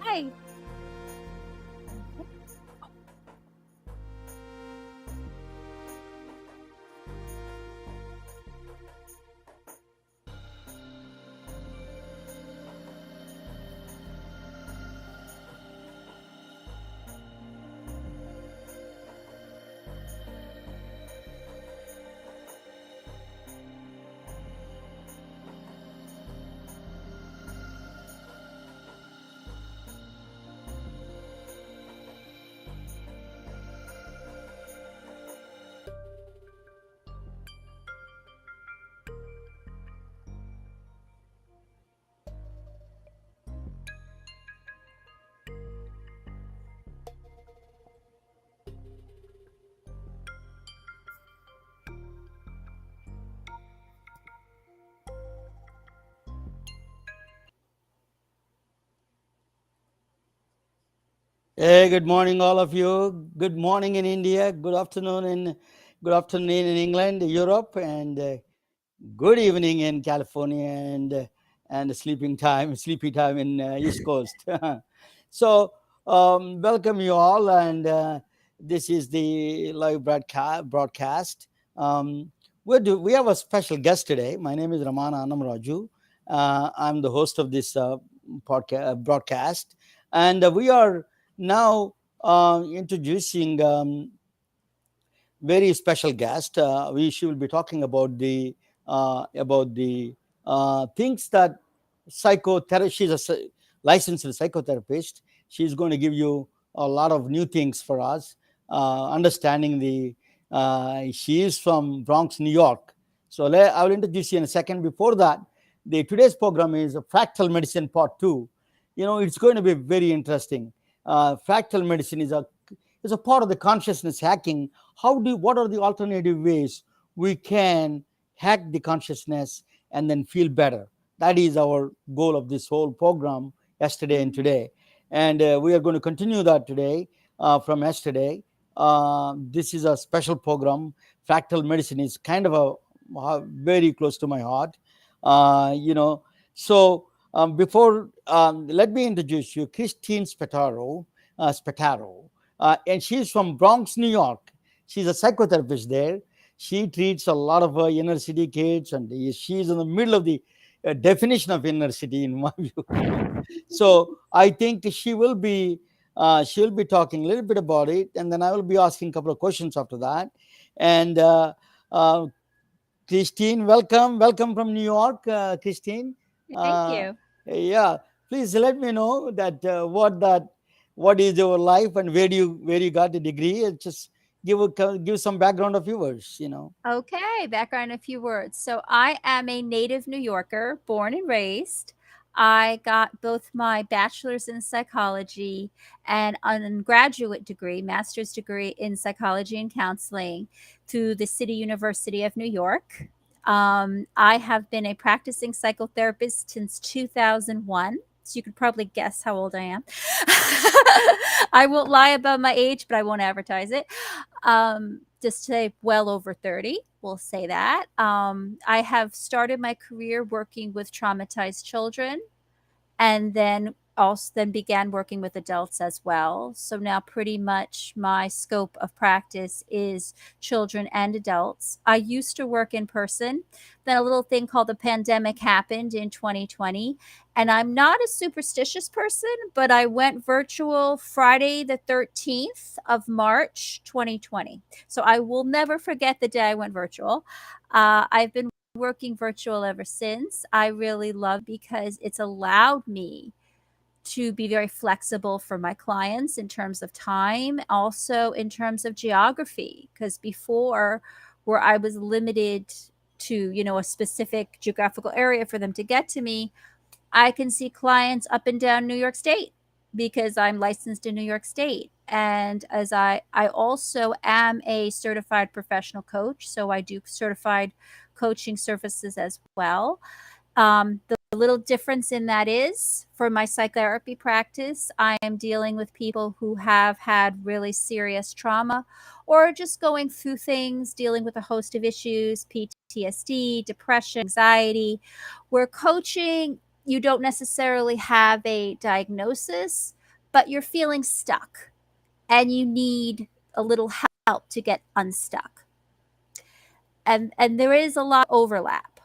Hi. Hey, good morning, all of you. Good morning in India. Good afternoon in England, Europe, and good evening in California, and sleepy time in East Coast. So, welcome you all, and this is the live broadcast. Um, we have a special guest today. My name is Ramana Annamaraju. I'm the host of this broadcast, and we are now introducing very special guest. She will be talking about the things that psychotherapy. She's a licensed psychotherapist. She's going to give you a lot of new things for us. Understanding the She is from Bronx, New York. So I will introduce you in a second. Before that, the today's program is Fractal Medicine Part Two. It's going to be very interesting. Fractal medicine is a part of the consciousness hacking. What are the alternative ways we can hack the consciousness and then feel better? That is our goal of this whole program, yesterday and today, and we are going to continue that today, from yesterday. This is a special program. Fractal medicine is kind of very close to my heart. Uh, you know so um, before um, let me introduce you Christine Spataro, and she's from Bronx, New York. She's a psychotherapist there. She treats a lot of inner city kids, and she's in the middle of the definition of inner city, in my view. So I think she'll be talking a little bit about it, and then I will be asking a couple of questions after that. And uh, Christine, welcome from New York, Christine. Thank Uh, you. yeah, please let me know what is your life, and where you got the degree. And just give some background of yours. Okay, background a few words. So I am a native New Yorker, born and raised. I got both my bachelor's in psychology and undergraduate degree, master's degree in psychology and counseling through the City University of New York. I have been a practicing psychotherapist since 2001. So you could probably guess how old I am. I won't lie about my age, but I won't advertise it. Just say well over 30, we'll say that. I have started my career working with traumatized children, and then began working with adults as well. So now pretty much my scope of practice is children and adults. I used to work in person. Then a little thing called the pandemic happened in 2020, and I'm not a superstitious person, but I went virtual Friday the 13th of March 2020. So I will never forget the day I went virtual. I've been working virtual ever since. I really love it because it's allowed me to be very flexible for my clients in terms of time, also in terms of geography. Because before, where I was limited to, a specific geographical area for them to get to me, I can see clients up and down New York State because I'm licensed in New York State. And as I also am a certified professional coach, so I do certified coaching services as well. The little difference in that is for my psychotherapy practice, I am dealing with people who have had really serious trauma or just going through things, dealing with a host of issues, PTSD, depression, anxiety. Where coaching you don't necessarily have a diagnosis, but you're feeling stuck and you need a little help to get unstuck. And there is a lot of overlap.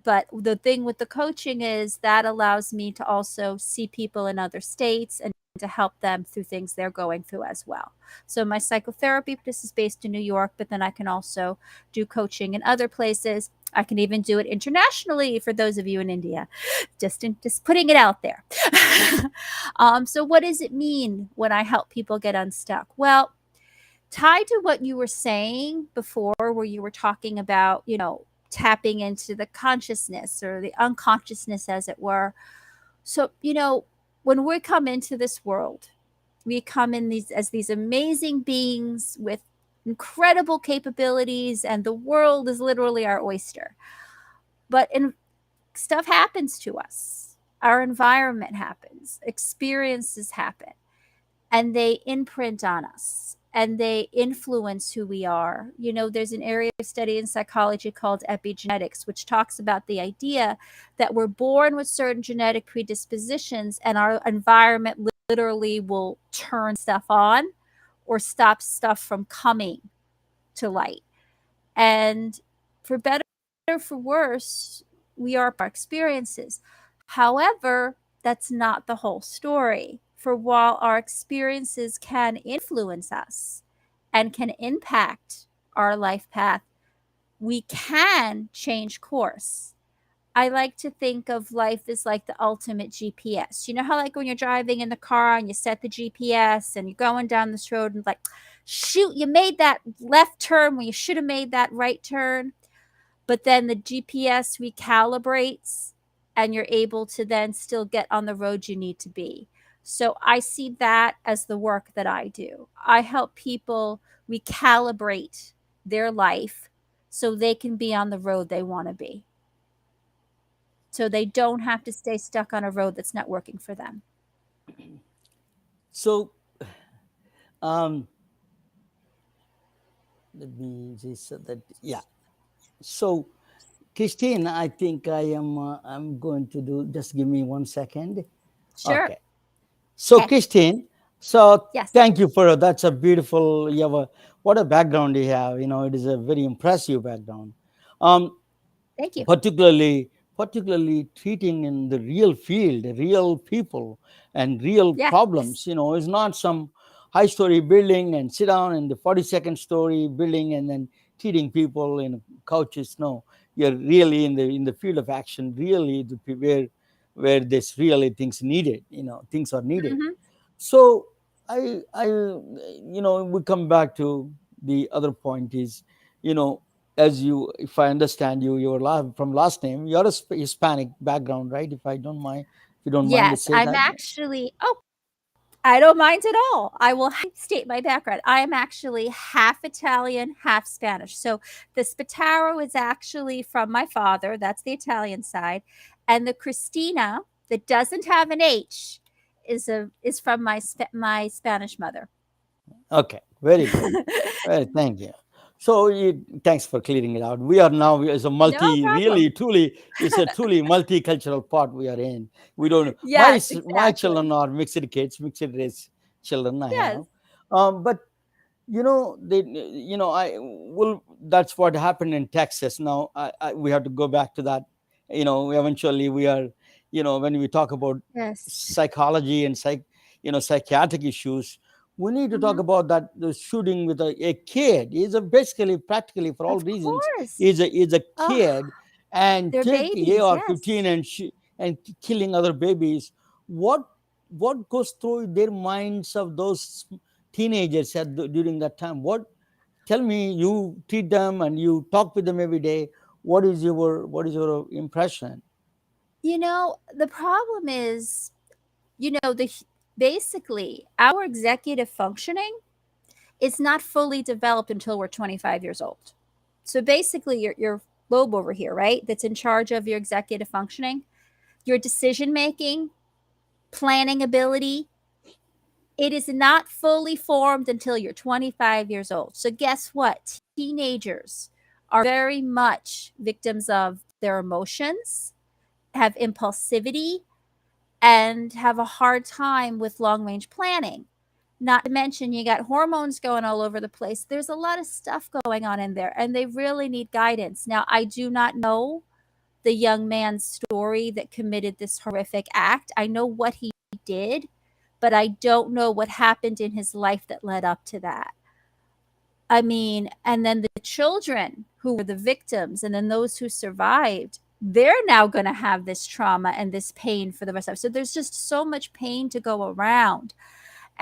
But the thing with the coaching is that allows me to also see people in other states and to help them through things they're going through as well. So my psychotherapy practice is based in New York, but then I can also do coaching in other places. I can even do it internationally for those of you in India. Just putting it out there. So what does it mean when I help people get unstuck? Well, tied to what you were saying before, where you were talking about, tapping into the consciousness or the unconsciousness, as it were. So, when we come into this world, we come in these as these amazing beings with incredible capabilities, and the world is literally our oyster. But stuff happens to us. Our environment happens, experiences happen, and they imprint on us and they influence who we are. There's an area of study in psychology called epigenetics, which talks about the idea that we're born with certain genetic predispositions and our environment literally will turn stuff on or stop stuff from coming to light. And for better or for worse, we are our experiences. However, that's not the whole story. For while our experiences can influence us and can impact our life path, we can change course. I like to think of life as like the ultimate GPS. You know how, like, when you're driving in the car and you set the GPS and you're going down this road and, like, shoot, you made that left turn when you should have made that right turn. But then the GPS recalibrates and you're able to then still get on the road you need to be. So I see that as the work that I do. I help people recalibrate their life so they can be on the road they want to be. So they don't have to stay stuck on a road that's not working for them. So um, let me just say that, yeah. So Christine, I think I'm going to do, just give me 1 second. Sure. Okay. So Okay. Christine, so Yes. thank you for that's a beautiful, you have a, what a background you have. It is a very impressive background. Um, Thank you. particularly treating in the real field, real people and real Yes. problems, is not some high story building and sit down in the 42nd story building and then treating people in couches. No, you're really in the field of action, really where this really things needed, things are needed. Hmm. So I we come back to the other point is, you know as you, if I understand you, you're from last name, you're a Hispanic background, right? If I don't mind, if you don't mind to Yes. say I'm that. actually, oh, I don't mind at all. I will state my background. I am actually half Italian, half Spanish. So the Spataro is actually from my father. That's the Italian side, and the Christina that doesn't have an H is from my Spanish mother. Okay, very good. Well, thank you. So thanks for clearing it out. We are now as a No problem. really, truly, it's a truly multicultural part we are in. We don't. Yes, My exactly. children are mixed kids, mixed race children. I Yes. have, but they, I will. That's what happened in Texas. Now, we have to go back to that. Eventually, we are. When we talk about Yes. psychology and psychiatric issues, we need to talk Hmm. about that the shooting with a kid is a basically practically for all Of reasons course. is a Oh, kid, and they're take babies. AR-15 Yes. and killing other babies. What what goes through their minds of those teenagers during that time? Tell me, you treat them and you talk with them every day. What is your impression? The problem is, basically our executive functioning is not fully developed until we're 25 years old. So basically, your lobe over here, right, that's in charge of your executive functioning, your decision making, planning ability, it is not fully formed until you're 25 years old. So guess what? Teenagers are very much victims of their emotions have impulsivity and have a hard time with long range planning. Not to mention, you got hormones going all over the place. There's a lot of stuff going on in there, and they really need guidance. Now, I do not know the young man's story that committed this horrific act. I know what he did, but I don't know what happened in his life that led up to that. I mean, and then the children who were the victims, and then those who survived, they're now going to have this trauma and this pain for the rest of it. So there's just so much pain to go around.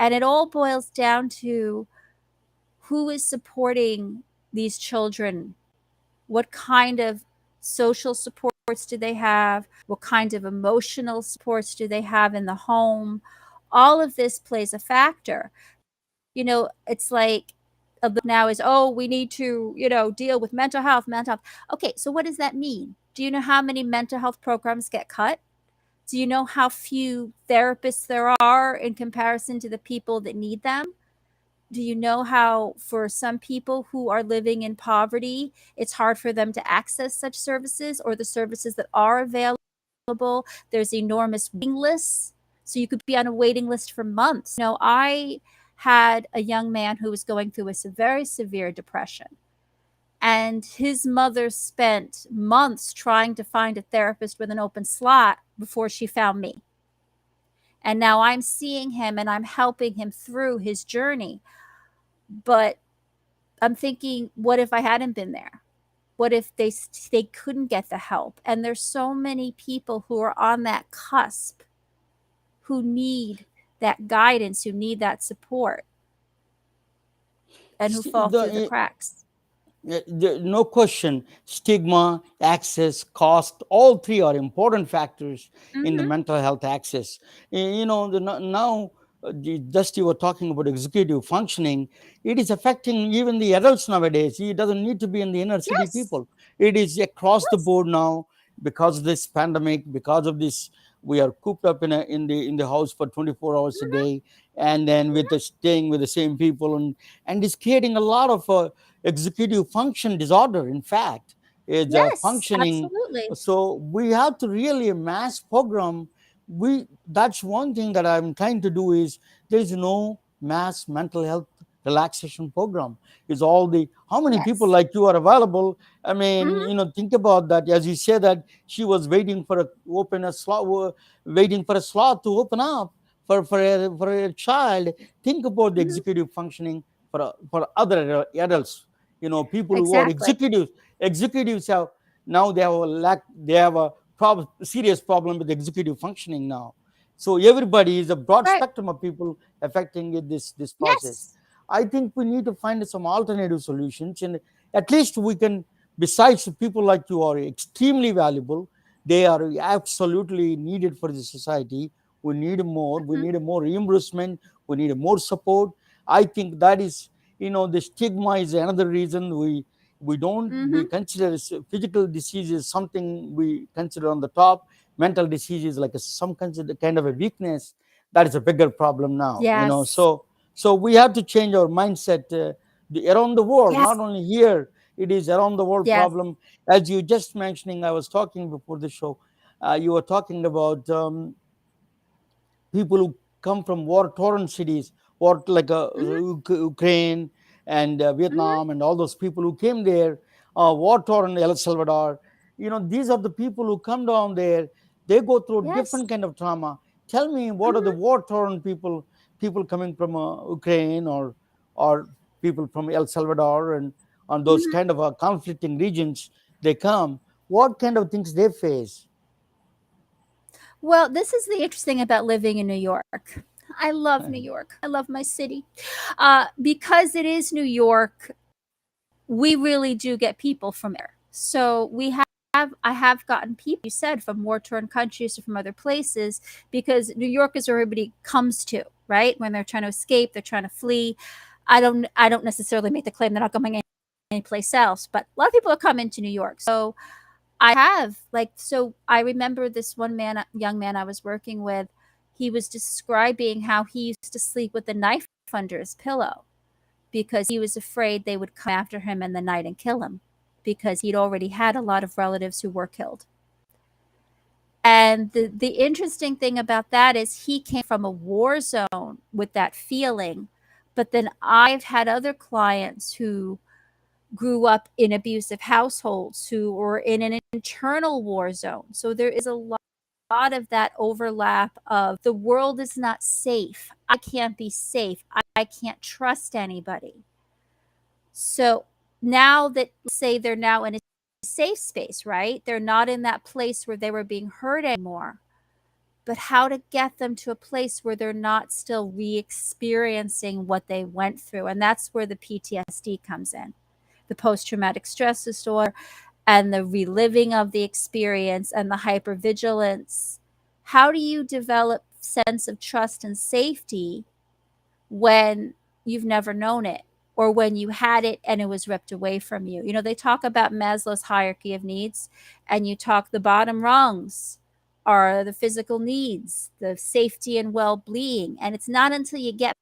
And it all boils down to who is supporting these children, what kind of social supports do they have, what kind of emotional supports do they have in the home. All of this plays a factor. It's like now is, oh, we need to, deal with mental health. Okay, so what does that mean? Do you know how many mental health programs get cut? Do you know how few therapists there are in comparison to the people that need them? Do you know how, for some people who are living in poverty, it's hard for them to access such services, or the services that are available? There's enormous waiting lists. So you could be on a waiting list for months. I had a young man who was going through a very severe depression. And his mother spent months trying to find a therapist with an open slot before she found me. And now I'm seeing him and I'm helping him through his journey. But I'm thinking, what if I hadn't been there? What if they couldn't get the help? And there's so many people who are on that cusp who need that guidance, who need that support, and who fall through the The, cracks. no question, stigma, access, cost, all three are important factors in the Mhm. mental health access. Now, just you were talking about executive functioning, it is affecting even the adults nowadays. It doesn't need to be in the inner city Yes. people. It is across the Yes. board now, because of this pandemic, because of this. We are cooped up in the house for 24 hours a Mhm. day, and then with the staying with the same people, and it's creating a lot of executive function disorder, in fact, is Yes, functioning. absolutely. So we have to really mass program. That's one thing that I'm trying to do, is there is no mass mental health relaxation program. Is all the how many people Yes. like you are available? I mean, Mhm. think about that. As you say that she was waiting for a slot, waiting for a slot to open up for a child. Think about the Mhm. executive functioning for other adults. People who are Exactly. executives have now, they have a serious problem with executive functioning now. So everybody is a broad Right. spectrum of people affecting this process. Yes. I think we need to find some alternative solutions, and at least we can, besides the people like you are extremely valuable, they are absolutely needed for the society. We Mhm. need more reimbursement, we need more support. I think that is, the stigma is another reason we Mhm. consider physical disease is something we consider on the top. Mental disease is like some consider kind of a weakness. That is a bigger problem now. Yes. So we have to change our mindset, around the world, not Yes. only here. It is around the world Yes. problem. As you just mentioning, I was talking before the show, you were talking about people who come from war-torn cities, or like Mhm. Ukraine and Mhm. Vietnam, and all those people who came there, war-torn El Salvador. These are the people who come down there. They go through Yes. different kind of trauma. Tell me, what are the Mhm. war-torn people coming from Ukraine, or people from El Salvador, and on those Mhm. kind of conflicting regions they come? What kind of things they face? Well, this is the interesting about living in New York. I love New York. I love my city. Because it is New York, we really do get people from there. So I have gotten people, you said, from war torn countries or from other places, because New York is where everybody comes to, right? When they're trying to escape, they're trying to flee. I don't necessarily make the claim they're not going anyplace else, but a lot of people are coming to New York. So I remember this young man I was working with. He was describing how he used to sleep with a knife under his pillow because he was afraid they would come after him in the night and kill him, because he'd already had a lot of relatives who were killed. And the interesting thing about that is he came from a war zone with that feeling. But then I've had other clients who grew up in abusive households who were in an internal war zone. So there is a lot of that overlap of the world is not safe. I can't be safe. I can't trust anybody. So now that, say, they're now in a safe space, right? They're not in that place where they were being hurt anymore. But how to get them to a place where they're not still re experiencing what they went through. And that's where the PTSD comes in, the post traumatic stress disorder, and the reliving of the experience and the hypervigilance. How do you develop sense of trust and safety when you've never known it, or when you had it and it was ripped away from you? You know, they talk about Maslow's hierarchy of needs, and you talk the bottom rungs are the physical needs, the safety and well-being, and it's not until you get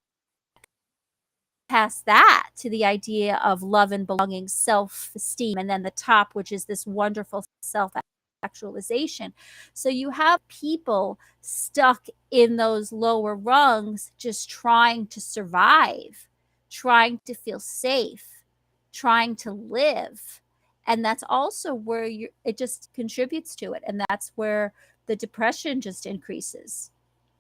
past that to the idea of love and belonging, self-esteem, and then the top, which is this wonderful self-actualization. So you have people stuck in those lower rungs just trying to survive, trying to feel safe, trying to live. And that's also where it just contributes to it. And that's where the depression just increases,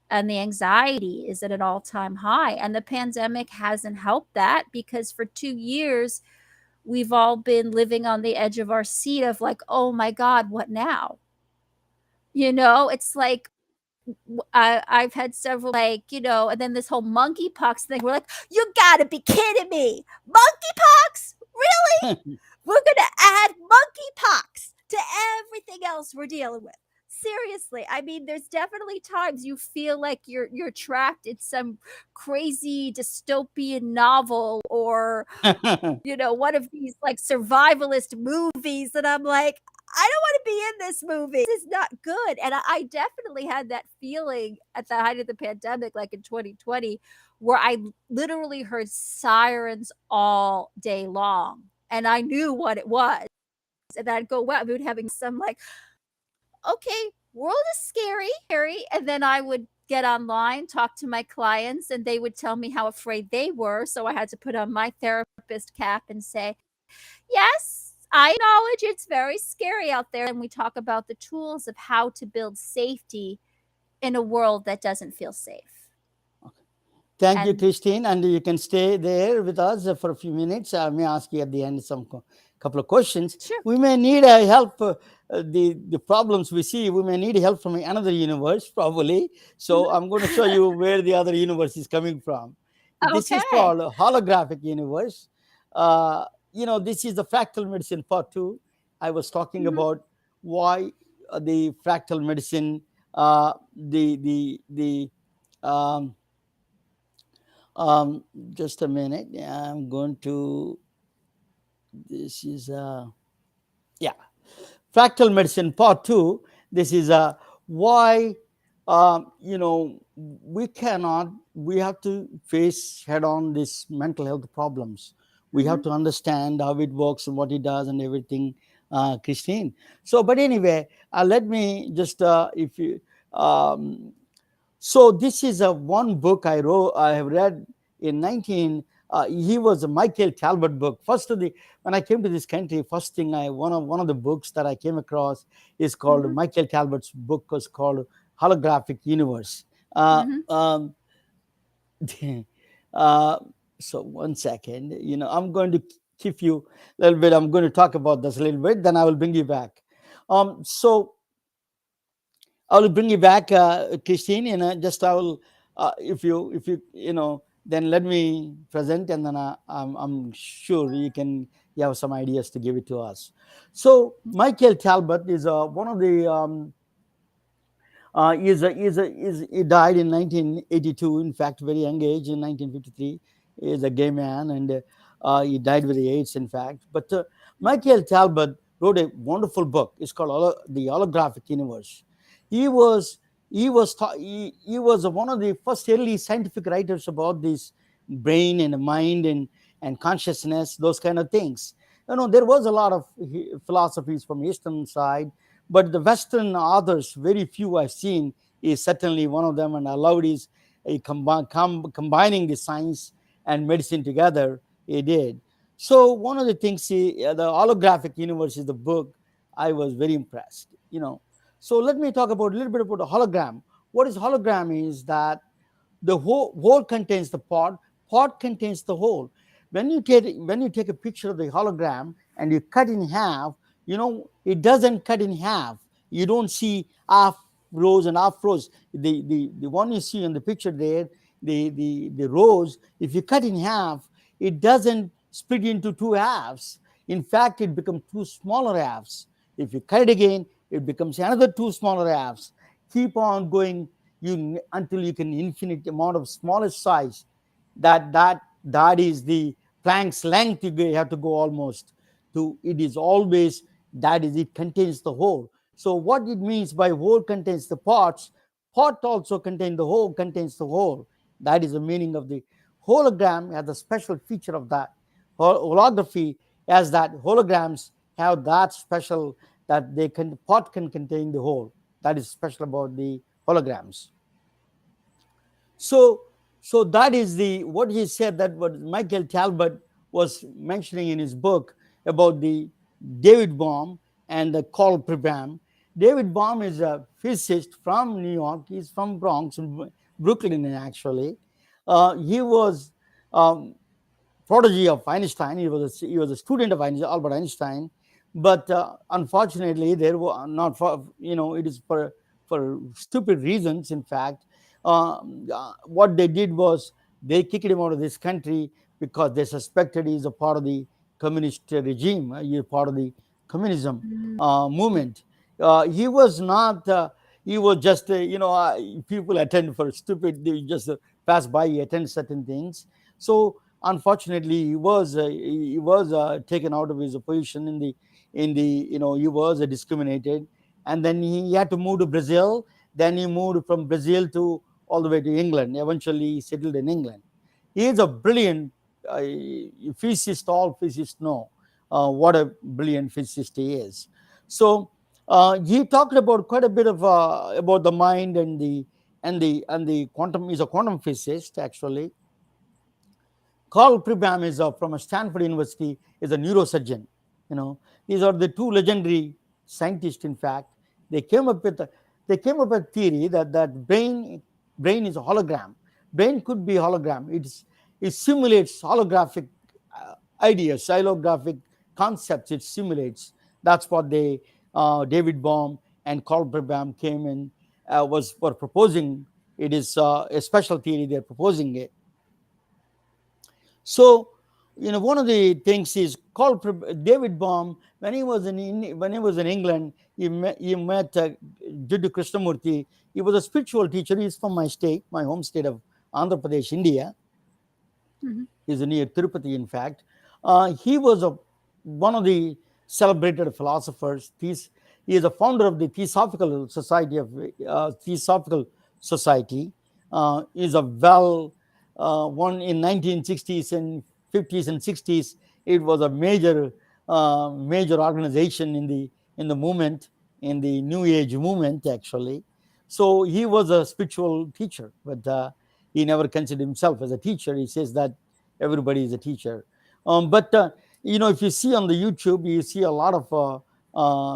and the anxiety is at an all-time high. And the pandemic hasn't helped that, because for 2 years we've all been living on the edge of our seat of like, oh my God, what now? You know, it's like, I've had several, like, you know, and then this whole monkeypox thing. We're like, you gotta be kidding me! Monkeypox? Really? We're gonna add monkeypox to everything else we're dealing with. Seriously, I mean, there's definitely times you feel like you're trapped in some crazy dystopian novel, or you know, one of these like survivalist movies, and I'm like, I don't want to be in this movie. This is not good. And I definitely had that feeling at the height of the pandemic, like in 2020, where I literally heard sirens all day long. And I knew what it was. And I'd go, wow, we would having some like, okay, world is scary. And then I would get online, talk to my clients, and they would tell me how afraid they were. So I had to put on my therapist cap and say, yes, I acknowledge it's very scary out there. And we talk about the tools of how to build safety in a world that doesn't feel safe. Thank you, And Christine, and you can stay there with us for a few minutes. I may ask you at the end some couple of questions. sure. We may need help. The problems we see, we may need help from another universe, probably. So I'm going to show you where the other universe is coming from. This is Okay. called a holographic universe. Uh, this is the fractal medicine part two. I was talking Mhm. about why the fractal medicine, the um, just a minute. Yeah, I'm going to. This is yeah, fractal medicine part two. This is why we cannot. We have to face head on these mental health problems. We have Mhm. to understand how it works and what it does and everything, Christine. So, but anyway, let me just if you um, so this is a one book I wrote. I have read in 19. He was a Michael Talbot book. First of the when I came to this country, first thing one of the books that I came across is called Mhm. Michael Talbot's book was called Holographic Universe. Uh, Mhm. um, uh, so one second, I'm going to keep you a little bit. I'm going to talk about this a little bit, then I will bring you back. So I will bring you back, Christine. Just I will, then let me present, and then I'm sure you have some ideas to give it to us. So Michael Talbot is one of the he died in 1982. In fact, very young age in 1953. He is a gay man, and he died with AIDS. In fact, but Michael Talbot wrote a wonderful book. It's called The Holographic Universe. He was he was one of the first early scientific writers about this brain and mind and consciousness, those kind of things. There was a lot of philosophies from Eastern side, But the Western authors, very few I've seen, is certainly one of them, and I love it is combining the science and medicine together. He did. So one of the things, the holographic universe is the book. I was very impressed. So let me talk about a little bit about the hologram. What is hologram is that the whole contains the pot contains the whole. When you take a picture of the hologram and you cut in half, it doesn't cut in half. You don't see half rows and half rows. The one you see in the picture there, the rows, if you cut in half, it doesn't split into two halves. In fact, it becomes two smaller halves. If you cut it again, it becomes another two smaller halves. Keep on going until you can infinite amount of smallest size. That is the Planck's length. You have to go almost to. It is always that is it contains the whole. So what it means by whole contains the parts, part also contains the whole. That is the meaning of the hologram. Has a special feature of that holography, as that holograms have that special, that they can part can contain the whole. That is special about the holograms. So, so that is the what he said, that what Michael Talbot was mentioning in his book about the David Bohm and the Carl Pribram. David Bohm is a physicist from New York. He's from Bronx, Brooklyn, actually. He was um, prodigy of Einstein. He was a student of Albert Einstein, but unfortunately, there were not for it is for stupid reasons. In fact, what they did was they kicked him out of this country because they suspected he's a part of the communist regime. He's part of the communism movement. He was not. He was just people attend for stupid. They just pass by. He attend certain things. So unfortunately he was taken out of his position in the he was discriminated, and then he had to move to Brazil. Then he moved from Brazil to all the way to England. Eventually he settled in England. He is a brilliant uh, physicist. All physicists know what a brilliant physicist he is. So he talked about quite a bit of about the mind and the quantum. He's a quantum physicist, actually. Carl Pribram is from a Stanford University, is a neurosurgeon. These are the two legendary scientists. In fact, they came up with a theory that brain is a hologram. Brain could be hologram. It simulates holographic ideas, holographic concepts. It simulates. That's what David Bohm and Carl Pribram came in was for proposing. It is a special theory. They're proposing it. So, one of the things is called David Bohm. When he was in England, he met Jiddu Krishnamurti. He was a spiritual teacher. He's from my state, my home state of Andhra Pradesh, India. Mhm. He's near Tirupati, in fact. He was one of the celebrated philosophers. He is a founder of the Theosophical Society. Is a one in 1960s and 50s and 60s. It was a major organization in the movement, in the New Age movement, actually. So he was a spiritual teacher, but he never considered himself as a teacher. He says that everybody is a teacher. But if you see on the YouTube, you see a lot of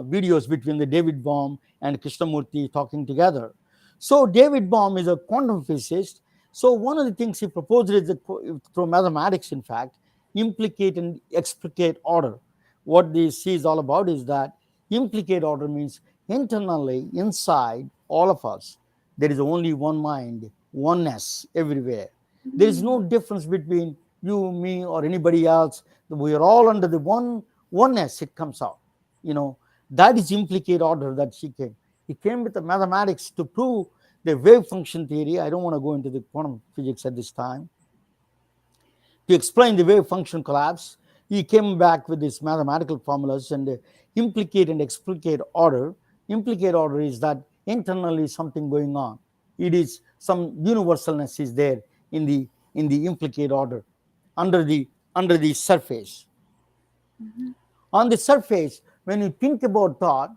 videos between the David Bohm and Krishnamurti talking together. So David Bohm is a quantum physicist. So one of the things he proposed is that through mathematics, in fact, implicate and explicate order. What this is all about is that implicate order means internally, inside all of us, there is only one mind, oneness everywhere. There is no difference between you, me, or anybody else. We are all under the oneness. It comes out. You know that is implicate order that she came. He came with the mathematics to prove the wave function theory. I don't want to go into the quantum physics at this time. To explain the wave function collapse, he came back with these mathematical formulas and implicate and explicate order. Implicate order is that internally something going on. It is some universalness is there in the implicate order under the surface. Mhm. On the surface, when you think about thought,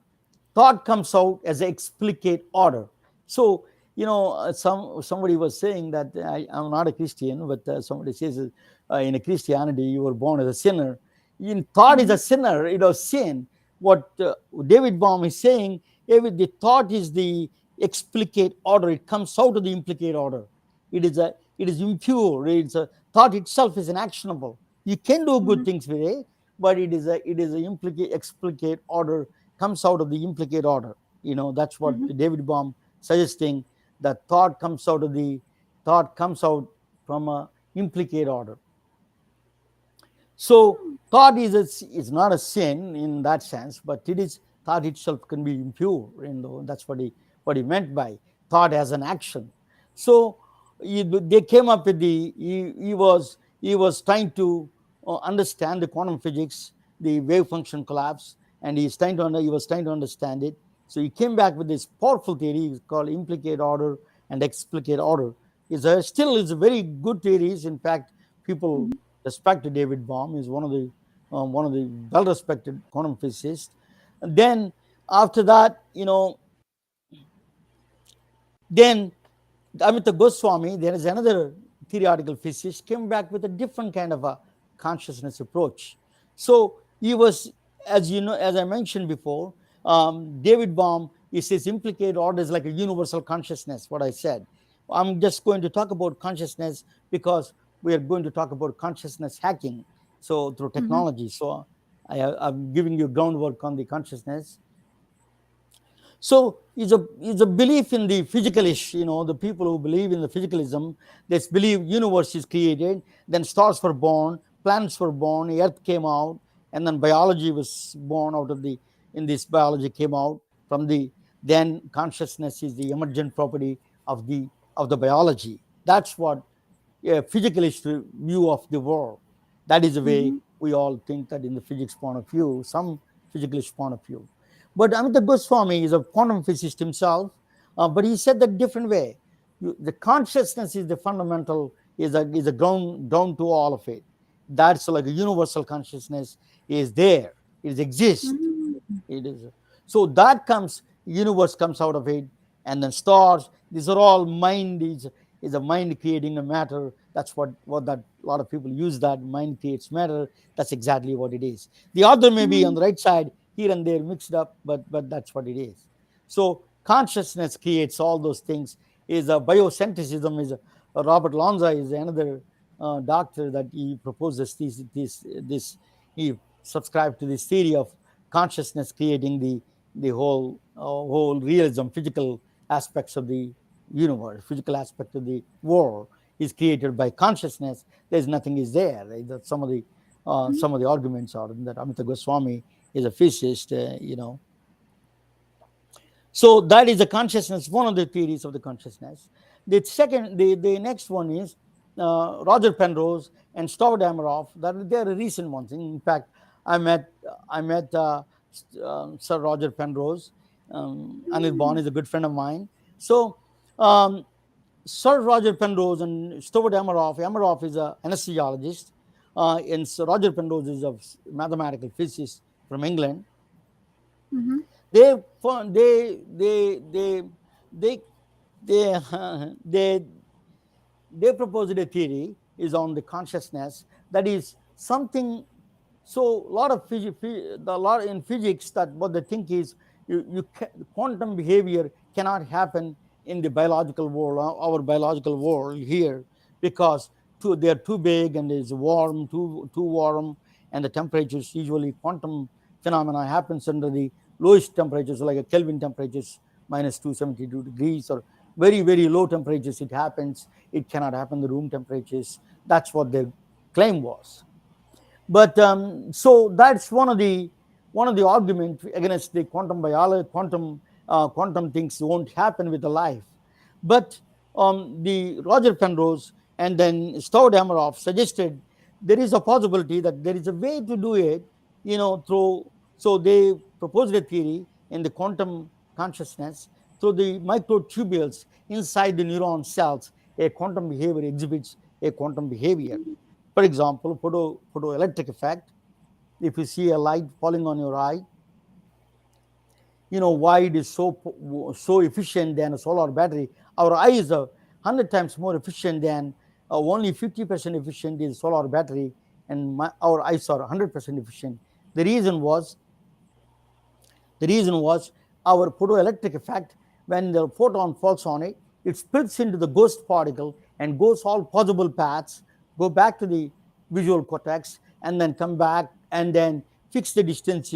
thought comes out as an explicate order. So, somebody was saying that I'm not a Christian, but somebody says in a Christianity you were born as a sinner. In thought is a Mhm. sinner, sin. What David Baum is saying, the thought is the explicate order. It comes out of the implicate order. It is impure. It's a thought itself is an actionable. You can do good Mhm. things with it, but it is a implicate explicate order, comes out of the implicate order. That's what Mhm. David Baum suggesting, that thought comes out from a implicate order. So thought is not a sin in that sense, but it is thought itself can be impure. That's what he meant by thought as an action. So they came up with he was trying to understand the quantum physics, the wave function collapse, and he was trying to understand it. So he came back with this powerful theory called implicate order and explicate order. Is a very good theories. In fact, people Mhm. respect David Baum. Is one of the well-respected quantum physicists. And then after that, then Amita Goswami, there is another theoretical physicist, came back with a different kind of a consciousness approach. So he was, as I mentioned before, David Baum, he says implicate orders like a universal consciousness. What I said, I'm just going to talk about consciousness because we are going to talk about consciousness hacking. So through Mhm. technology. So I'm giving you groundwork on the consciousness. So it's a belief in the physicalish, the people who believe in the physicalism, they believe universe is created, then stars were born, planets were born, Earth came out, and then biology was born out of in this biology came out from then consciousness is the emergent property of the biology. That's what a physicalist view of the world. That is the way Mhm. we all think that in the physics point of view, some physicalist point of view. But Amita Goswami is a quantum physicist himself, but he said that different way. The consciousness is the fundamental, is a ground to all of it. That's like a universal consciousness is there. It exists. Mhm. It is so that universe comes out of it, and then stars. These are all mind is a mind creating a matter. That's what that a lot of people use that mind creates matter. That's exactly what it is. The other may be on Mhm. the right side here and there mixed up, but that's what it is. So consciousness creates all those things. Is a biosynthesis is Robert Lanza is another doctor that he proposes this he subscribed to this theory of consciousness creating the whole realism, physical aspects of the universe, physical aspect of the world is created by consciousness. There's nothing is there. Right? That Mhm. some of the arguments are that Amita Goswami is a physicist. So that is the consciousness, one of the theories of the consciousness. The next one is Roger Penrose and Stuart Dameroff. That they are recent ones. In fact, I met I met Sir Roger Penrose. Anil Bon is a good friend of mine. So um, Sir Roger Penrose and Stuart Dameroff. Dameroff is an anesthesiologist, and Sir Roger Penrose is a mathematical physicist from England. Mhm. They they they they they proposed a theory is on the consciousness, that is something. So a lot of the lot in physics, that what they think is quantum behavior cannot happen in the biological world, our biological world here, because they're too big and it's warm, too warm, and the temperatures usually quantum phenomena happens under the lowest temperatures, like a Kelvin temperatures minus 272 degrees, or very low temperatures. It happens. It cannot happen the room temperatures. That's what their claim was. But so that's one of the arguments against the quantum biology, quantum things won't happen with the life. But the Roger Penrose and then Stuart Dameroff suggested there is a possibility that there is a way to do it, through. So they proposed a theory in the quantum consciousness through the microtubules inside the neuron cells. A quantum behavior exhibits a quantum behavior. For example, photoelectric effect. If you see a light falling on your eye, why it is so efficient than a solar battery. Our eye is 100 times more efficient than only 50% efficient is solar battery, and our eyes are 100% efficient. The reason was the reason was our photoelectric effect. When the photon falls on it, it splits into the ghost particle and goes all possible paths, go back to the visual cortex, and then come back and then fix the distance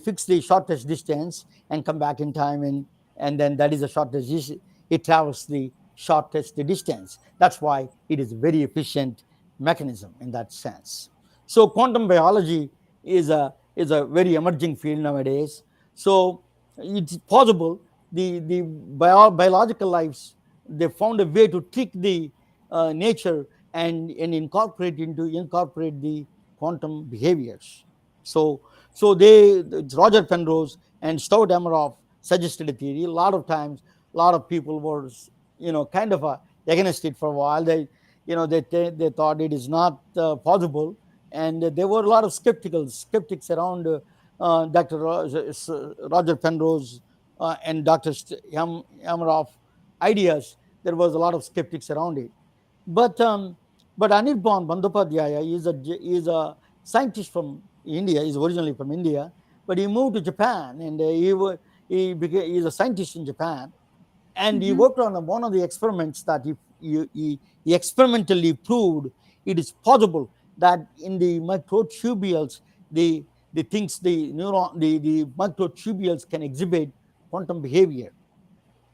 fix the shortest distance and come back in time, and then that is the shortest distance. It travels the shortest distance. That's why it is a very efficient mechanism in that sense. So quantum biology is a very emerging field nowadays. So it's possible the biological lives, they found a way to trick the nature and incorporate the quantum behaviors. So Roger Penrose and Stuart Emmeroff suggested a theory. A lot of times, a lot of people were kind of against it for a while. They thought it is not possible, and there were a lot of skeptics around Dr. Roger Penrose and Dr. Amaroff ideas. There was a lot of skeptics around it, but Anirban Bandyopadhyaya is a scientist from India. He's originally from India, but he moved to Japan, and he's a scientist in Japan, and he Mm-hmm. worked on one of the experiments that he experimentally proved it is possible that in the microtubules, the things the neuron the microtubules can exhibit quantum behavior.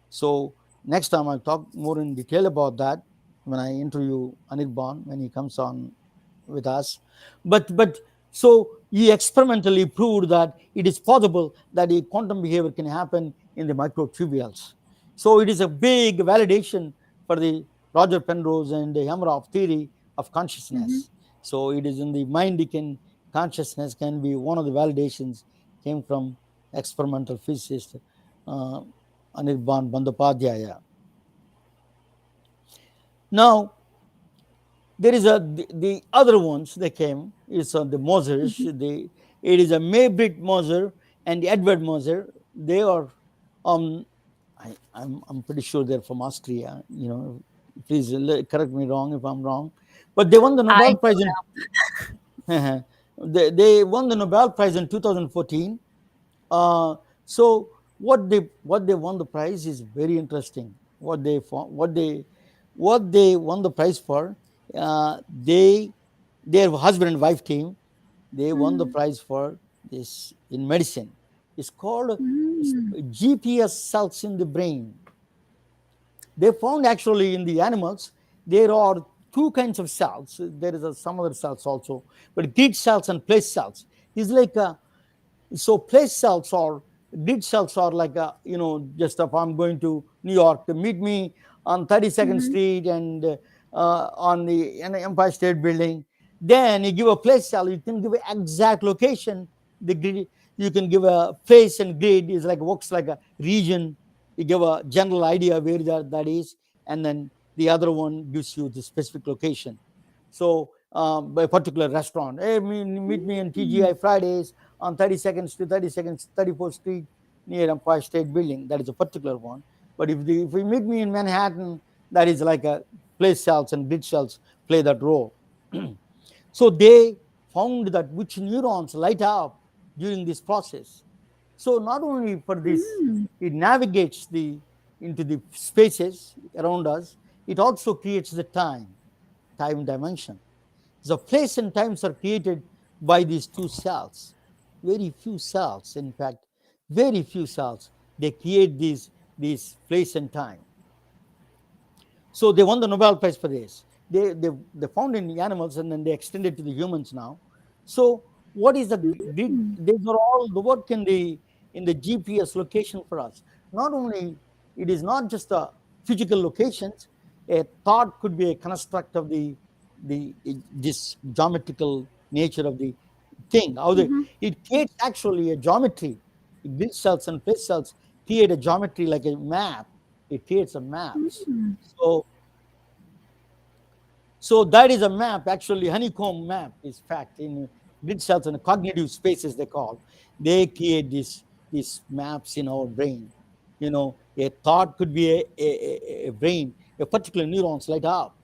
So next time I'll talk more in detail about that when I interview Anirban when he comes on with us. But so he experimentally proved that it is possible that a quantum behavior can happen in the microtubules. So it is a big validation for the Roger Penrose and the Hameroff theory of Mm-hmm. consciousness. So it is in the mind can consciousness can be one of the validations came from experimental physicist uh, Anirban Bandyopadhyaya. Now there is the other ones they came is the Mosers. Mm-hmm. It is a Maybrit Moser and Edward Moser. They are um I'm pretty sure they're from Austria. Please correct me wrong if I'm wrong, but they won the I Nobel Prize in they won the Nobel Prize in 2014. Uh, so what they won the prize is very interesting. What they won the prize for. Their husband and wife team, they won the mm-hmm. prize for this in medicine. It's called Mm-hmm. GPS cells in the brain. They found actually in the animals there are two kinds of cells. There is some other cells also, but grid cells and place cells. It's like so place cells or grid cells are like just if I'm going to New York, to meet me on 32nd Mm-hmm. Street and on the Empire State Building. Then you give a place cell, you can give an exact location. The grid, you can give a place, and grid is like works like a region. You give a general idea where that is, and then the other one gives you the specific location. So by a particular restaurant, hey, meet me in Mm-hmm. TGI Fridays on 32nd Street, 32nd, 34th Street near Empire State Building. That is a particular one. But if you meet me in Manhattan, that is like a place cells and grid cells play that role. So they found that which neurons light up during this process. So not only for this, Mm-hmm. it navigates into the spaces around us, it also creates the time dimension. So place and times are created by these two cells. Very few cells, in fact, very few cells. They create these place and time. So they won the Nobel Prize for this. They found in the animals and then they extended to the humans now. So what is the did these are all the work in the GPS location for us. Not only it is not just the physical locations, a thought could be a construct of the this geometrical nature of the thing. Mm-hmm. It creates actually a geometry. Grid cells and place cells create a geometry like a map. It creates a maps. Mm-hmm. So so that is a map, actually honeycomb map is fact in grid cells and cognitive spaces they call. They create this. these maps in our brain. A thought could be a brain, a particular neurons light up,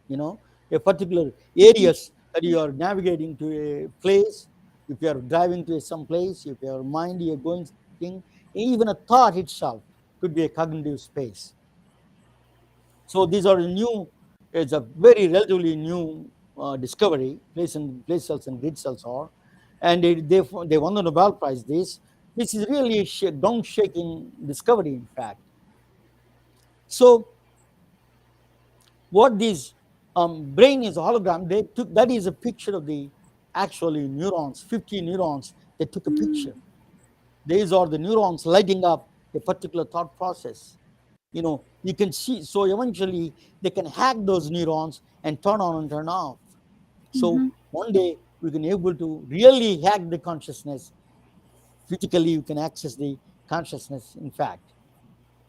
you know, a particular areas that you are navigating to a place. If you are driving to some place, if your mind you're going thing, even a thought itself could be a cognitive space. So these are new. It's a very relatively new discovery. Place cells and grid cells are, and they won the Nobel Prize. This is really a ground shaking discovery. In fact, so what this brain is a hologram. They took that is a picture of the actually neurons, 50 neurons. They took a picture. These are the neurons lighting up a particular thought process. You can see. So eventually, they can hack those neurons and turn on and turn off. So Mhm. one day we can able to really hack the consciousness. Physically, you can access the consciousness. In fact.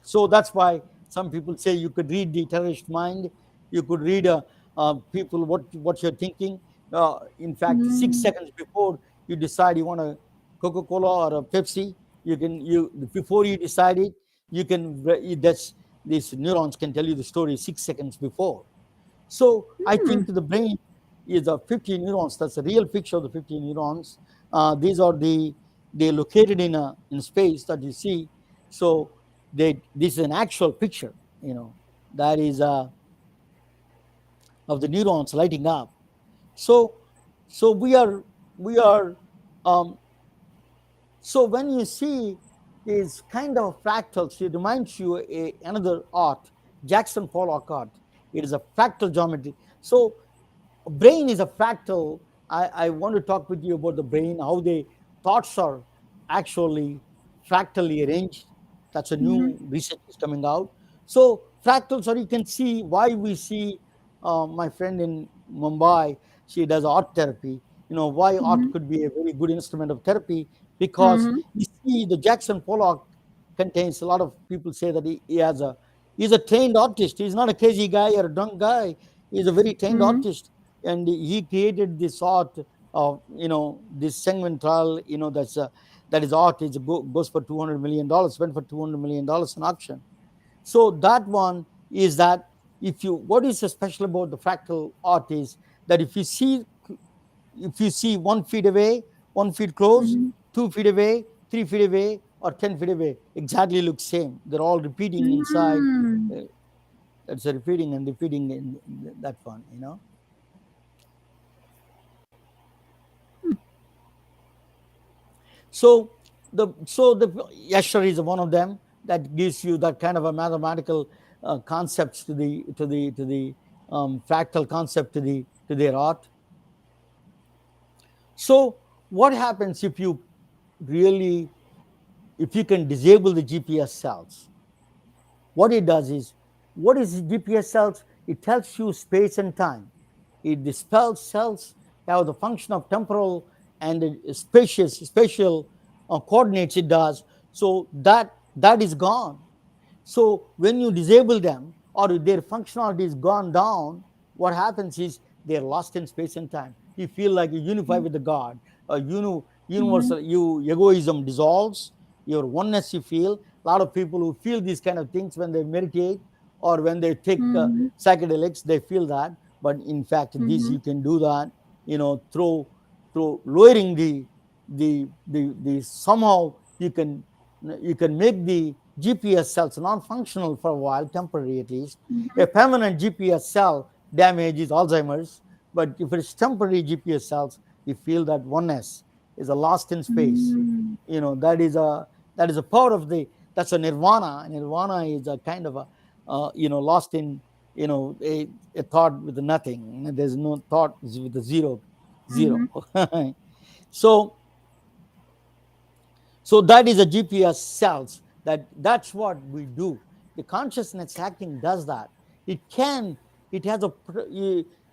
So that's why some people say you could read the terrorist mind, you could read people what you're thinking. In fact, six Mm. seconds before you decide you want a Coca-Cola or a Pepsi, you before you decide it, you can that's these neurons can tell you the story 6 seconds before. So I think Mm. the brain is a 50 neurons. That's a real picture of the 50 neurons. These are they located in space that you see. So this is an actual picture. That is of the neurons lighting up. So we are um, so when you see these kind of fractals, it reminds you another art, Jackson Pollock art. It is a fractal geometry. So brain is a fractal. I want to talk with you about the brain, how the thoughts are actually fractally arranged. That's a Mhm. new research is coming out. So fractals, or you can see why we see my friend in Mumbai, she does art therapy. Why art Mhm. could be a very good instrument of therapy, because Mhm. you see the Jackson Pollock contains a lot of people say that he's a trained artist. He's not a crazy guy or a drunk guy. He's a very trained Mhm. artist, and he created this art of this segment trial. That is art. Goes for $200 million. Went for $200 million in auction. So that one is that if you what is so special about the fractal art is that if you see 1 feet away, 1 feet close, Mhm. 2 feet away, 3 feet away, or 10 feet away, exactly look same. They're all repeating inside. Mm. uh, that's a repeating and repeating in that one. So the Escher is one of them that gives you that kind of a mathematical concepts to the fractal concept to their art. So what happens really if you can disable the GPS cells? What it does is, what is GPS cells? It tells you space and time. It dispels cells have the function of temporal and the spatial coordinates. It does. So that is gone. So when you disable them or their functionality is gone down, what happens is they're lost in space and time. You feel like you unify with the God. Mhm. Universal, egoism dissolves. Your oneness you feel. A lot of people who feel these kind of things when they meditate or when they take Mhm. psychedelics, they feel that. But in fact, this Mhm. you can do that. Through lowering the somehow you can make the GPS cells non-functional for a while, temporary at least. A Mhm. permanent GPS cell damage is Alzheimer's, but if it's temporary GPS cells, you feel that oneness is a lost in space. Mm. That is a power of that's a nirvana. Nirvana is a kind of a lost in a thought with nothing. There's no thought with a zero. Mhm. so so that is a GPS cells. That's what we do. The consciousness hacking does that. It can. It has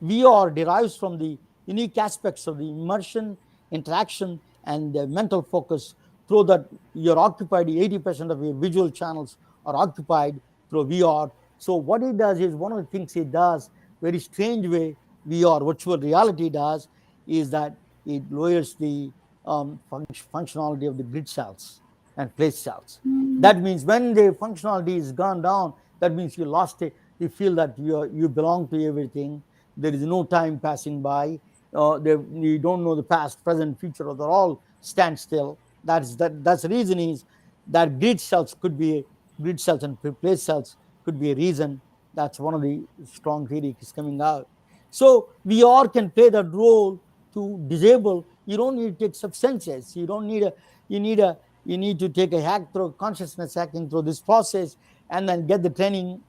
VR derives from the unique aspects of the immersion, interaction, and the mental focus. Through that, you're occupied. 80% of your visual channels are occupied through VR. So what it does is one of the things it does very strange way VR virtual reality does is that it lowers the functionality of the grid cells. and place cells. Mm. That means when the functionality is gone down, that means you lost it. You feel that you belong to everything. There is no time passing by. You don't know the past, present, future, or they're all stand still. That's the reason is that grid cells and place cells could be a reason. That's one of the strong theory is coming out. So VR can play that role to disable. You don't need to take substances. You don't need a you need a you need to take a hack through consciousness hacking through this process, and then get the training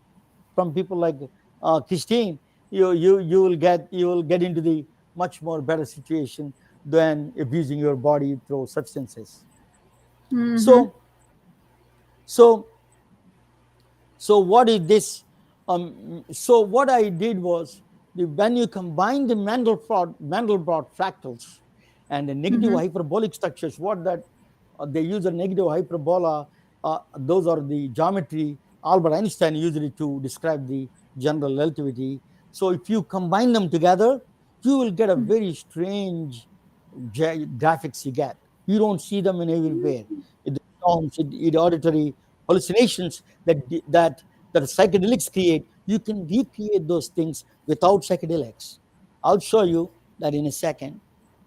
from people like Christine. You will get into the much more better situation than abusing your body through substances. Mm-hmm. So so so what is this? So what I did was, when you combine the Mandelbrot fractals and the negative Mm-hmm. hyperbolic structures, what that they use a negative hyperbola. Those are the geometry Albert Einstein used it to describe the general relativity. So if you combine them together, you will get a very strange graphics you get. You don't see them in everywhere. The sounds, auditory hallucinations that psychedelics create, you can recreate those things without psychedelics. I'll show you that in a second.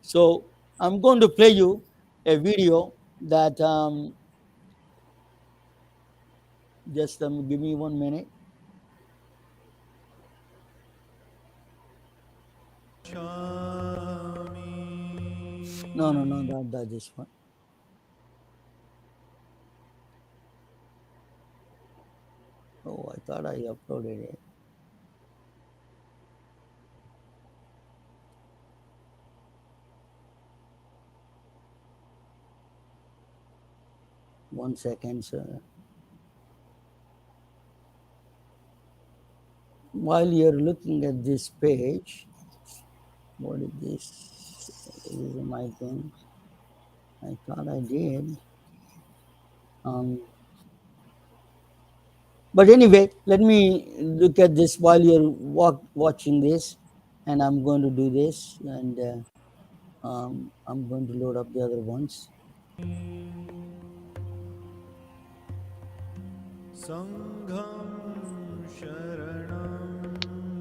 So I'm going to play you a video that just give me 1 minute. No, no, no, that this one. Oh, I thought I uploaded it. One second, sir. While you're looking at this page, what is this? These are my things. I thought I did. Um, but anyway, let me look at this while you're watching this, and I'm going to do this, and I'm going to load up the other ones.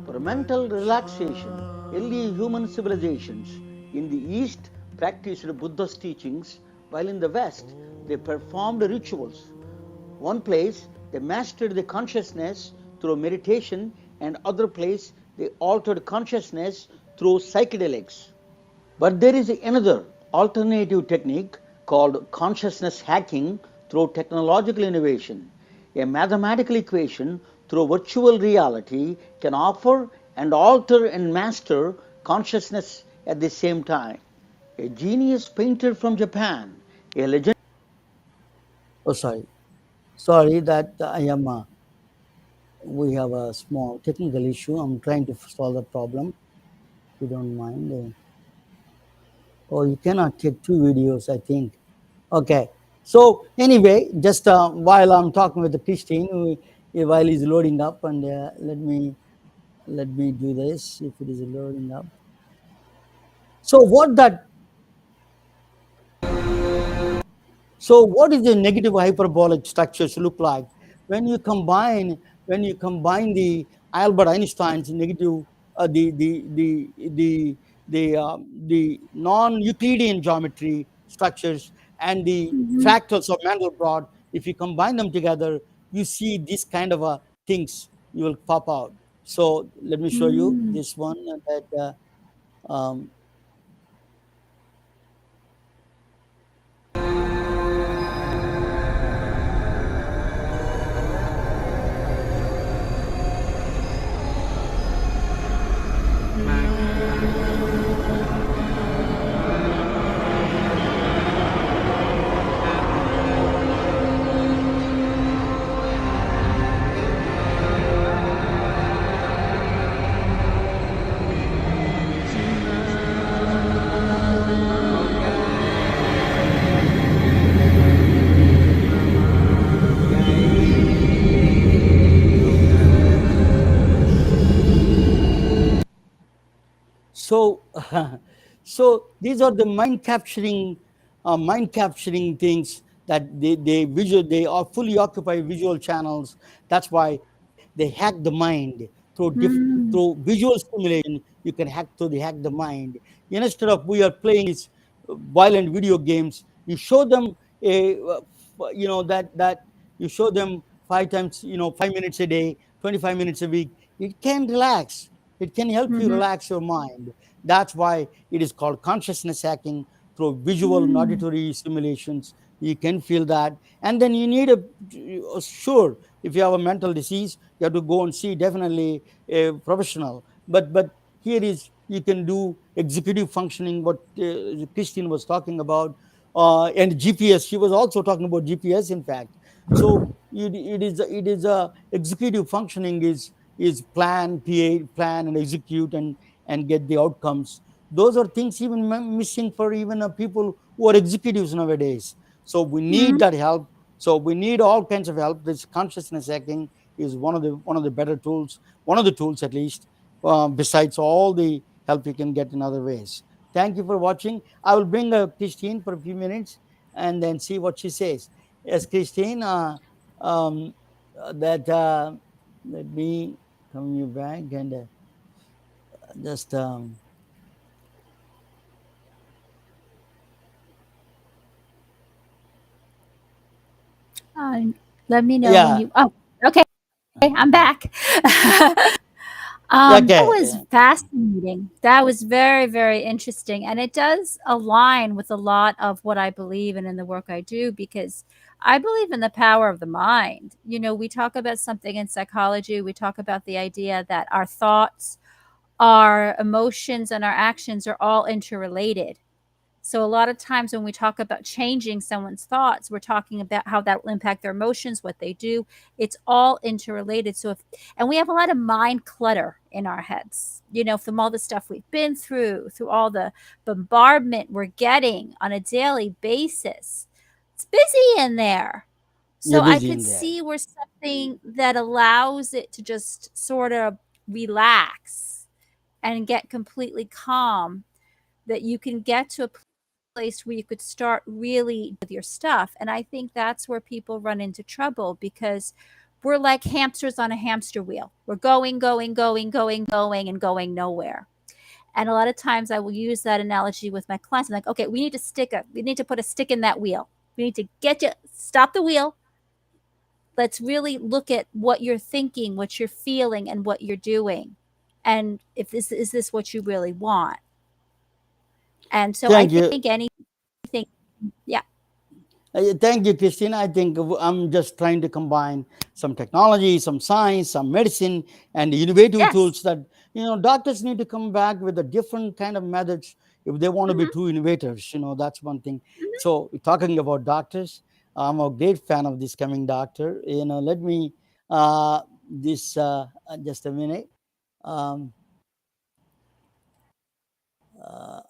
For mental relaxation, early human civilizations in the East practiced Buddha's teachings, while in the West they performed rituals. One place they mastered the consciousness through meditation, and other place they altered consciousness through psychedelics. But there is another alternative technique called consciousness hacking through technological innovation. A mathematical equation through virtual reality can offer and alter and master consciousness at the same time. A genius painter from Japan, a legend. Oh, sorry that I am. We have a small technical issue. I'm trying to solve the problem. If you don't mind. Oh, you cannot take two videos, I think. Okay. So anyway, just while I'm talking with the Christine, while he's loading up, and let me do this if it is loading up. So what is the negative hyperbolic structures look like when you combine the Albert Einstein's negative the non-Euclidean geometry structures and the Mm-hmm. fractals of Mandelbrot? If you combine them together, you see this kind of things you will pop out. So let me show you Mm. this one that um, so so these are the mind capturing things that they are fully occupy visual channels. That's why they hack the mind through Mm, visual stimulation. You can hack the mind. Instead of we are playing these violent video games, you show them that you show them 5 times, 5 minutes a day, 25 minutes a week. It can relax. It can help you mhm, relax your mind. That's why it is called consciousness hacking. Through visual and mm, auditory stimulations, you can feel that. And then you need sure, if you have a mental disease, you have to go and see definitely a professional. But here is, you can do executive functioning, what Christine was talking about. And GPS, she was also talking about GPS, in fact. So it is a executive functioning is plan and execute and get the outcomes. Those are things even missing for even people who are executives nowadays. So we need mm. that help. So we need all kinds of help. This consciousness hacking is one of the better tools, one of the tools at least, besides all the help you can get in other ways. Thank you for watching. I will bring Christine for a few minutes and then see what she says. Yes, Christine, um, that let me come you back and just Uh, Let me know when yeah. you. Oh, okay, I'm back. That Okay. was fascinating. That was very, very interesting. And it does align with a lot of what I believe in the work I do, because I believe in the power of the mind. We talk about something in psychology, we talk about the idea that our thoughts, our emotions, and our actions are all interrelated. So a lot of times when we talk about changing someone's thoughts, we're talking about how that will impact their emotions, what they do. It's all interrelated. And we have a lot of mind clutter in our heads, from all the stuff we've been through all the bombardment we're getting on a daily basis. It's busy in there. You're So I busy could in there. see where something that allows it to just sort of relax and get completely calm, that you can get to a place where you could start really with your stuff. And I think that's where people run into trouble, because we're like hamsters on a hamster wheel. We're going, going, going, going, going, and going nowhere. And a lot of times I will use that analogy with my clients. I'm like, okay, we need to put a stick in that wheel. We need to stop the wheel. Let's really look at what you're thinking, what you're feeling, and what you're doing. And if this is this what you really want? And so I Thank you. think anything, yeah. Thank you, Christine. I think I'm just trying to combine some technology, some science, some medicine, and innovative Yes. tools that doctors need to come back with a different kind of methods if they want to be Mhm, true innovators. That's one thing. mhm. So talking about doctors, I'm a great fan of this coming doctor. Let me this just a minute. Um,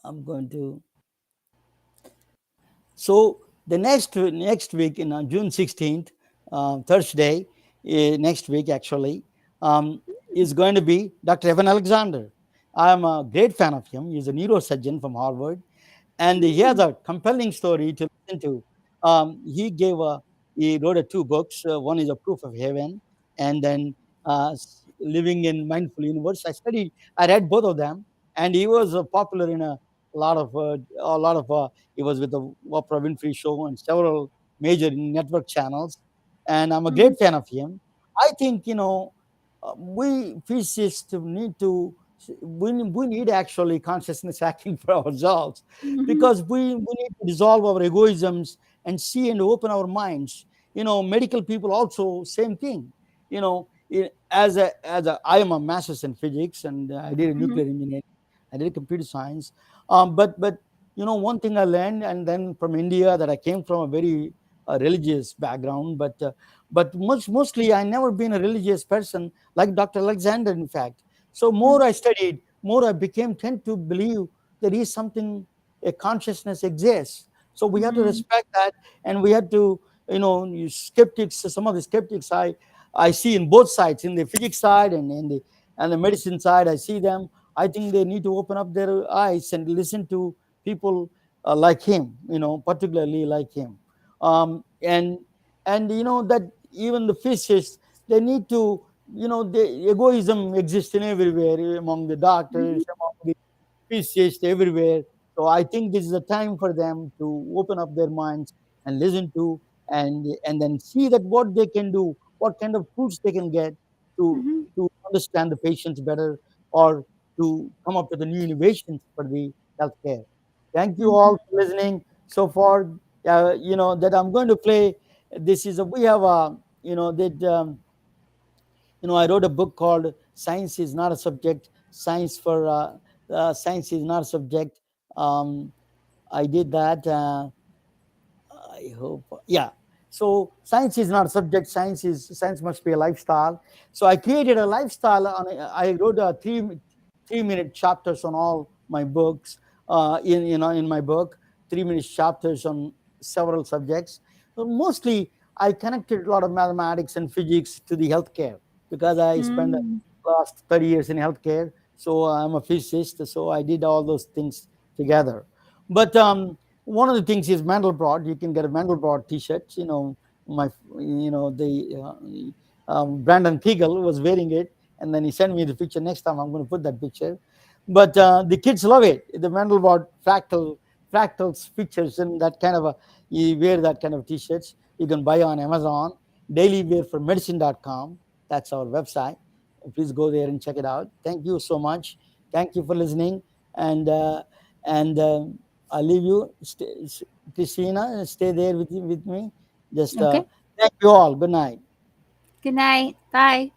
I'm going to. So the next week in June 16th, Thursday, next week actually, is going to be Dr. Evan Alexander. I'm a great fan of him. He's a neurosurgeon from Harvard, and he has Mm, a compelling story to listen to. He wrote two books. One is A Proof of Heaven, and then Living in Mindful Universe. I read both of them, and he was popular in a lot of. He was with the Oprah Winfrey Show and several major network channels, and I'm a mhm, great fan of him. I think we physicists we need actually consciousness hacking for ourselves, mhm, because we need to dissolve our egoisms and see and open our minds. Medical people also same thing. I am a master's in physics, and I did a mhm, nuclear engineering. I did computer science. But one thing I learned, and then from India, that I came from a very religious background, but mostly I never been a religious person like Dr. Alexander, in fact. So more I studied, more I became tend to believe there is something, a consciousness exists. So we have to mhm, respect that, and we have to, skeptics. Some of the skeptics I see in both sides, in the physics side and in the medicine side. I see them. I think they need to open up their eyes and listen to people like him. Particularly like him. and that even the physicists, they need to, the egoism exists in everywhere, among the doctors, Mhm. among the physicists, everywhere. So I think this is a time for them to open up their minds and listen to, and then see that what they can do, what kind of tools they can get to Mhm. understand the patients better, or to come up with the new innovations for the healthcare. Thank you Mhm. all for listening so far. That I'm going to play. This is a we have a that I wrote a book called "Science is Not a Subject." Science is not a subject. Um, I did that. I hope, yeah. So science is not a subject. Science must be a lifestyle. So I created a lifestyle. I wrote a 3 minute chapters on all my books. In my book, 3 minute chapters on several subjects. But mostly, I connected a lot of mathematics and physics to the healthcare because I spent the Mm. last 30 years in healthcare. So I'm a physicist. So I did all those things together. But one of the things is Mandelbrot. You can get a Mandelbrot T-shirt. My, the Brandon Kegel was wearing it, and then he sent me the picture. Next time, I'm going to put that picture. But the kids love it. The Mandelbrot fractals pictures, and that kind of you wear that kind of T-shirts. You can buy on Amazon. Dailywearformedicine.com. That's our website. Please go there and check it out. Thank you so much. Thank you for listening, and and. I'll leave you, Christina. Stay there with me. Just Okay. thank you all. Good night. Good night. Bye.